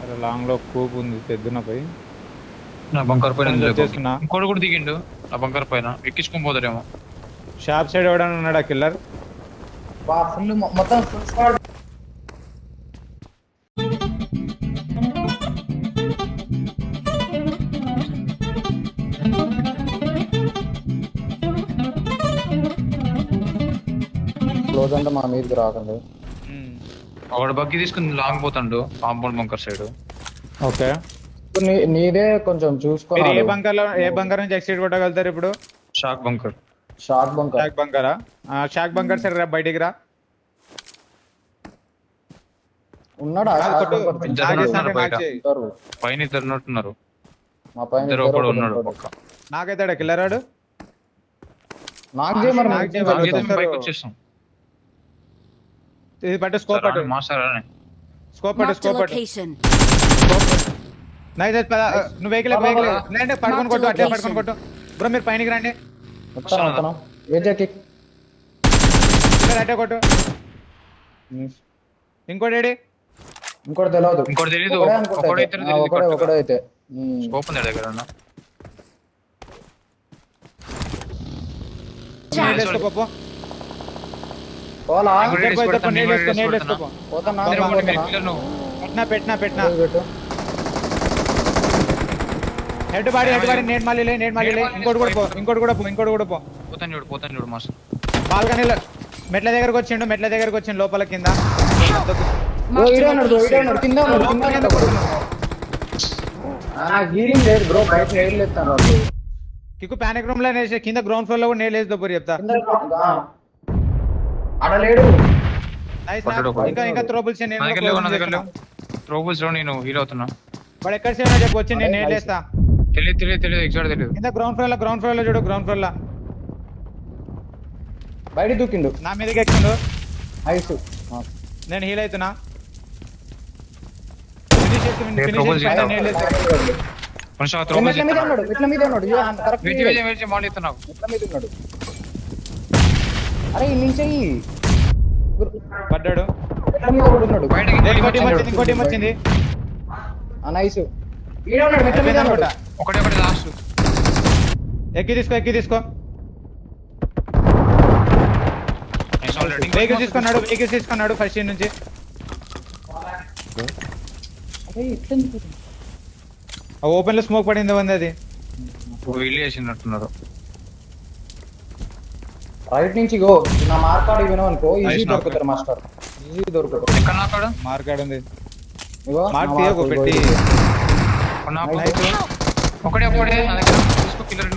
అరే లాంగ్ లో కూప్ ఉంది పెద్దున పై నా బంకర్ పైన వచ్చేస్తున్నా. ఇంకోటి కూడా దిగిండు నా బంకర్ పైన ఎక్కించుకొని పోతారేమో. షాప్ సైడ్ ఎవడన్నా ఉన్నాడా కిల్లర్? ఫుల్ మొత్తం ఫుల్ స్క్వాడ్. క్లోజ్ అంటే మా మీదకి రాకండి. ఒకడు బగ్గి తీసుకుని లాంగ్ పోతాడు కాంపౌండ్ బంకర్ సైడ్. ఓకే నీదే కొంచెం చూసుకో. ఏ బంకర్ నుంచి ఎక్సిట్ కొట్టగలుగుతారు ఇప్పుడు? Shock bunker. Shock bunker. Shock బంకరా? షాక్ బంకర్ సరే రా బయటికి రా. ఉన్నాడా? పైన ఇద్దరు ఉన్నట్టున్నారు. మా పైన ఇద్దరు ఒకడు ఉన్నాడు పక్క. నాకైతే కిల్లర్ ఆడు. పైకి వచ్చేస్తాం. ఇది పట్టు స్కోప్ పట్టు. మాస్టర్ స్కోప్ పట్టు స్కోప్ పట్టు. నైస్ నువ్వు వెహికల్ లేదంటే పడుకొని కొట్టు, అట్లే పడుకొని కొట్టు. బ్రో మీరు పైనకి రండి. అట్టే కొట్టు. ఇంకోటి ఇంకోటి తెలియదు. ఇంకోటి తెలీదు. ఒకడే అయితే స్కోప్ ఉంది దగ్గర. పెట్టినా హెడ్ బాడీ నేట్ మళ్ళీ ఇంకోటి కూడా పో. పోతాను చూడు మాస్టర్. బాల్కనీలో మెట్ల దగ్గరకు వచ్చిండు లోపల కింద. కిక్కు పానిక్ రూమ్ లో కింద గ్రౌండ్ ఫ్లోర్ లో కూడా నేల్ వేసి చెప్తా. ఇంకా త్రోబుల్స్ నేను హీల్ అవుతున్నా. వాడు ఎక్కడ సేవ్ చెప్పు వచ్చి నేను నేల్ వేస్తా. తెలియదు ఎగ్జాక్ట్ తెలియదు. కింద గ్రౌండ్ ఫ్లోర్ లో చూడు. గ్రౌండ్ ఫ్లోర్ లో బయట దూకిండు. నా మీదకి ఎక్కిండు. నేను హీల్ అవుతున్నా. అరే పడ్డాడు. ఇంకోటి వచ్చింది. ఒకటే లాస్ట్. ఎక్కి తీసుకో. వెహికల్స్ తీసుకున్నాడు ఫస్ట్ నుంచి. ఓపెన్ లో స్మోక్ పడింది అది. వీళ్ళు చేసినట్టున్నారు. రైట్ నుంచి గో. నా మార్కాడు వినవనుకో ఈజీ దొరుకుతారు మాస్టర్. ఈజీ దొరుకుతారు. ఎక్కడ నాకాడు? మార్కాడు ఉంది. పెట్టి ఒకటే నా దగ్గర తీసుకో కిల్లర్.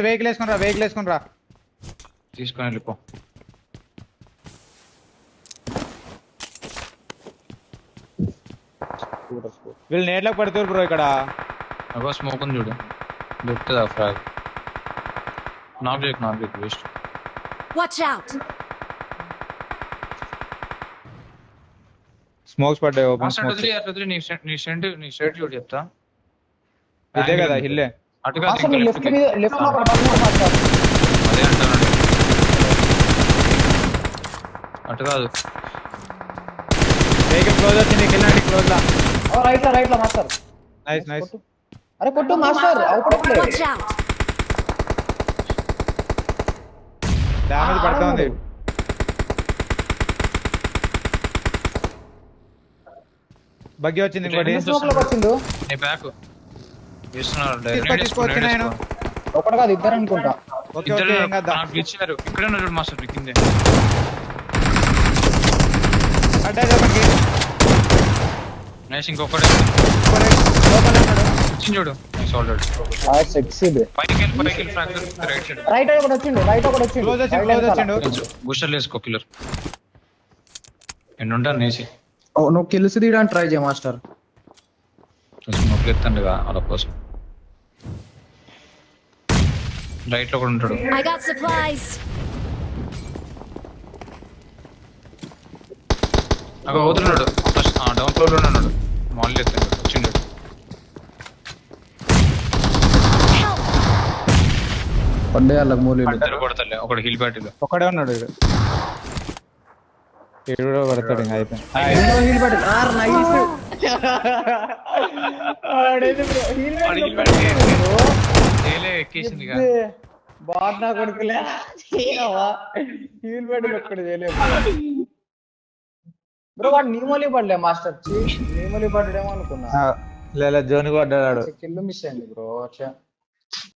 వెహికల్ వేసుకుని రా. తీసుకొని వెళ్ళిపో. వీళ్ళు నేట్లోకి పడుతారు బ్రో ఇక్కడ. స్మోక్ ఉంది చూడు. దొరుకుతుందా ఫ్రాగ్? నాకు వేస్ట్. స్మోక్స్ పడ్డాయి. ఓపెన్ నీ షర్ట్ చూడు చెప్తా. ఇదే కదా హిల్లే. అటుగా అదే అంటాను. అటు కాదు. వెహికల్ క్లోజ్ వచ్చింది. కిల్లండి క్లోజ్ లా. రైట్ లా మాస్టర్. నైస్. అరే కొట్టు మాస్టర్. డ్యామేజ్ పడతా ఉంది. బగ్గి వచ్చింది ఇంకోటి. నీ బ్యాక్ ఒకటి కాదు ఇద్దరు అనుకుంటా. ఇచ్చారు. ఇక్కడే చూడు మాస్టర్ కిందే. ఇంకొకటి చూడు. బూస్టర్లు వేసుకో కిల్లర్. ఎన్నుంటాను నేసి. నువ్వు కిల్స్ తీయడానికి ట్రై చేయ మాస్టర్. స్మోక్ ఎత్తండిగా వాళ్ళ కోసం. రైట్ లో కూడా ఉంటాడు. అక్కడ పోతున్నాడు. డౌన్ ఫ్లోర్ లో ఉన్నాడు. మాల్ ఎత్తాడు. వచ్చిండు. పడ్డే వాళ్ళకి మూలీలు ఇద్దరు కొడతలే ఒకడు హిల్ బ్యాటరీలో. ఒక్కడే ఉన్నాడు వీడు. వీడు కూడా పడతాడు ఇంకా అయిపోయింది. వాడు హిల్ బ్యాటరీ ఏలే ఎక్కేసింది ఇక. బాట్ నా కొడుకులే హీల్ బెడ్ ఒక్కడు చేయలేదు బ్రో. వాడు నీమోలీ పడలే మాస్టర్ నీమోలీ పడ్డేమో అనుకున్నా. లేదా జోన్ పడ్డాడు. కిల్లు మిస్ అయింది బ్రో.